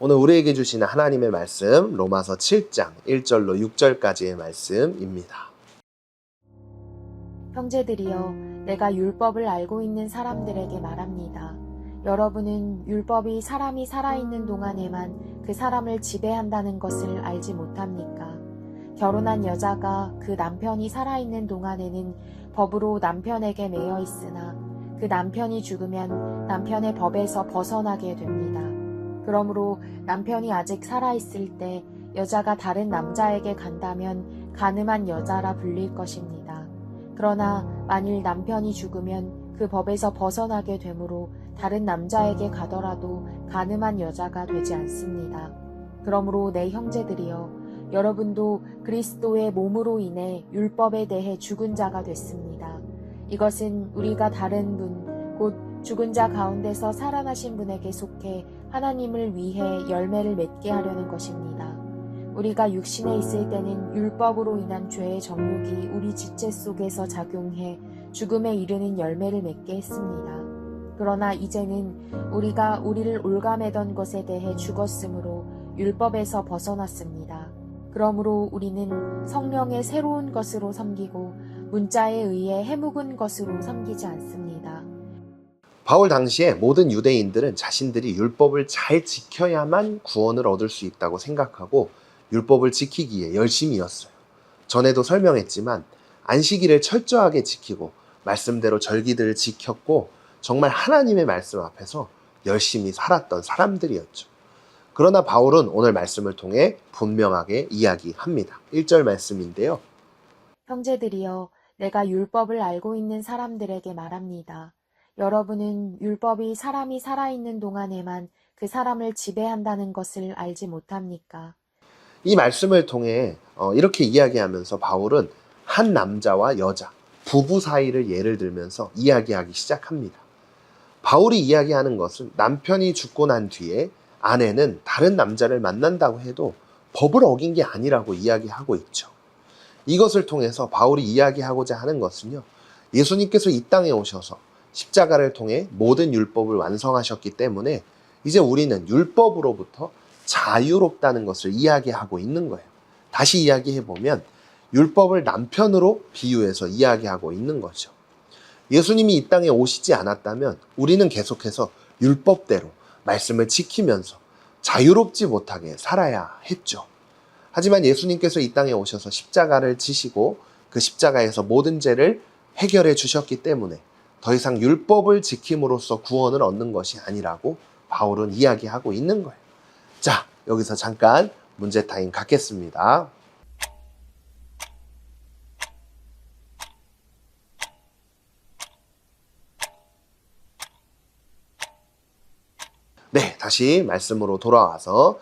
오늘 우리에게 주시는 하나님의 말씀 로마서 7장 1절로 6절까지의 말씀입니다. 형제들이여, 내가 율법을 알고 있는 사람들에게 말합니다. 여러분은 율법이 사람이 살아있는 동안에만 그 사람을 지배한다는 것을 알지 못합니까? 결혼한 여자가 그 남편이 살아있는 동안에는 법으로 남편에게 매여 있으나 그 남편이 죽으면 남편의 법에서 벗어나게 됩니다. 그러므로 남편이 아직 살아있을 때 여자가 다른 남자에게 간다면 간음한 여자라 불릴 것입니다. 그러나 만일 남편이 죽으면 그 법에서 벗어나게 되므로 다른 남자에게 가더라도 간음한 여자가 되지 않습니다. 그러므로 내 형제들이여, 여러분도 그리스도의 몸으로 인해 율법에 대해 죽은 자가 됐습니다. 이것은 우리가 다른 분, 곧 죽은 자 가운데서 살아나신 분에게 속해 하나님을 위해 열매를 맺게 하려는 것입니다. 우리가 육신에 있을 때는 율법으로 인한 죄의 정욕이 우리 지체 속에서 작용해 죽음에 이르는 열매를 맺게 했습니다. 그러나 이제는 우리가 우리를 올가매던 것에 대해 죽었으므로 율법에서 벗어났습니다. 그러므로 우리는 성령의 새로운 것으로 섬기고 문자에 의해 해묵은 것으로 섬기지 않습니다. 바울 당시에 모든 유대인들은 자신들이 율법을 잘 지켜야만 구원을 얻을 수 있다고 생각하고 율법을 지키기에 열심이었어요. 전에도 설명했지만 안식일을 철저하게 지키고 말씀대로 절기들을 지켰고 정말 하나님의 말씀 앞에서 열심히 살았던 사람들이었죠. 그러나 바울은 오늘 말씀을 통해 분명하게 이야기합니다. 1절 말씀인데요. 형제들이여, 내가 율법을 알고 있는 사람들에게 말합니다. 여러분은 율법이 사람이 살아있는 동안에만 그 사람을 지배한다는 것을 알지 못합니까? 이 말씀을 통해 이렇게 이야기하면서 바울은 한 남자와 여자, 부부 사이를 예를 들면서 이야기하기 시작합니다. 바울이 이야기하는 것은 남편이 죽고 난 뒤에 아내는 다른 남자를 만난다고 해도 법을 어긴 게 아니라고 이야기하고 있죠. 이것을 통해서 바울이 이야기하고자 하는 것은요, 예수님께서 이 땅에 오셔서 십자가를 통해 모든 율법을 완성하셨기 때문에 이제 우리는 율법으로부터 자유롭다는 것을 이야기하고 있는 거예요. 다시 이야기해보면 율법을 남편으로 비유해서 이야기하고 있는 거죠. 예수님이 이 땅에 오시지 않았다면 우리는 계속해서 율법대로 말씀을 지키면서 자유롭지 못하게 살아야 했죠. 하지만 예수님께서 이 땅에 오셔서 십자가를 지시고 그 십자가에서 모든 죄를 해결해 주셨기 때문에 더 이상 율법을 지킴으로써 구원을 얻는 것이 아니라고 바울은 이야기하고 있는 거예요. 자, 여기서 잠깐 문제 타임 갖겠습니다. 네, 다시 말씀으로 돌아와서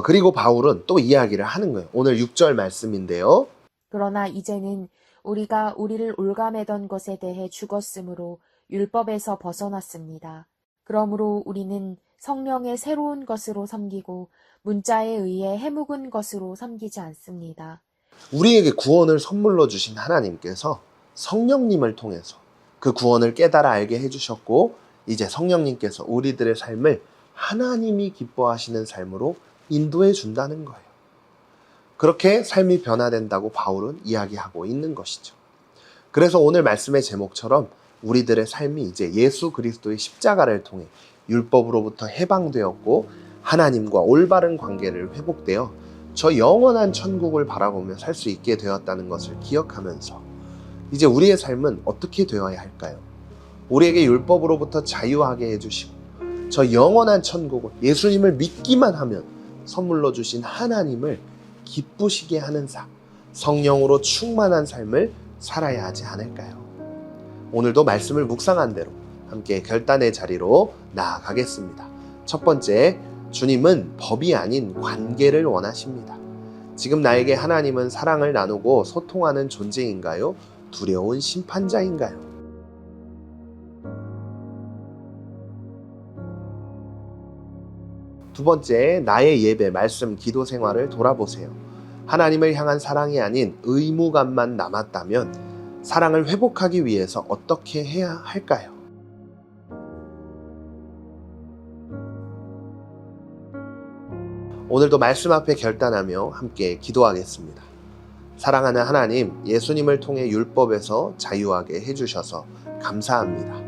그리고 바울은 또 이야기를 하는 거예요. 오늘 6절 말씀인데요. 그러나 이제는 우리가 우리를 올가매던 것에 대해 죽었으므로 율법에서 벗어났습니다. 그러므로 우리는 성령의 새로운 것으로 섬기고 문자에 의해 해묵은 것으로 섬기지 않습니다. 우리에게 구원을 선물로 주신 하나님께서 성령님을 통해서 그 구원을 깨달아 알게 해주셨고 이제 성령님께서 우리들의 삶을 하나님이 기뻐하시는 삶으로 인도해 준다는 거예요. 그렇게 삶이 변화된다고 바울은 이야기하고 있는 것이죠. 그래서 오늘 말씀의 제목처럼 우리들의 삶이 이제 예수 그리스도의 십자가를 통해 율법으로부터 해방되었고 하나님과 올바른 관계를 회복되어 저 영원한 천국을 바라보며 살 수 있게 되었다는 것을 기억하면서 이제 우리의 삶은 어떻게 되어야 할까요? 우리에게 율법으로부터 자유하게 해주시고 저 영원한 천국을 예수님을 믿기만 하면 선물로 주신 하나님을 기쁘시게 하는 삶, 성령으로 충만한 삶을 살아야 하지 않을까요? 오늘도 말씀을 묵상한 대로 함께 결단의 자리로 나아가겠습니다. 첫 번째, 주님은 법이 아닌 관계를 원하십니다. 지금 나에게 하나님은 사랑을 나누고 소통하는 존재인가요? 두려운 심판자인가요? 두 번째, 나의 예배, 말씀, 기도 생활을 돌아보세요. 하나님을 향한 사랑이 아닌 의무감만 남았다면 사랑을 회복하기 위해서 어떻게 해야 할까요? 오늘도 말씀 앞에 결단하며 함께 기도하겠습니다. 사랑하는 하나님, 예수님을 통해 율법에서 자유하게 해주셔서 감사합니다.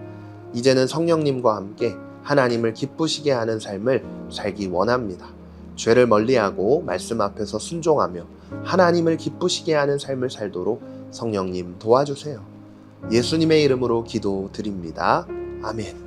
이제는 성령님과 함께 하나님을 기쁘시게 하는 삶을 살기 원합니다. 죄를 멀리하고 말씀 앞에서 순종하며 하나님을 기쁘시게 하는 삶을 살도록 성령님 도와주세요. 예수님의 이름으로 기도드립니다. 아멘.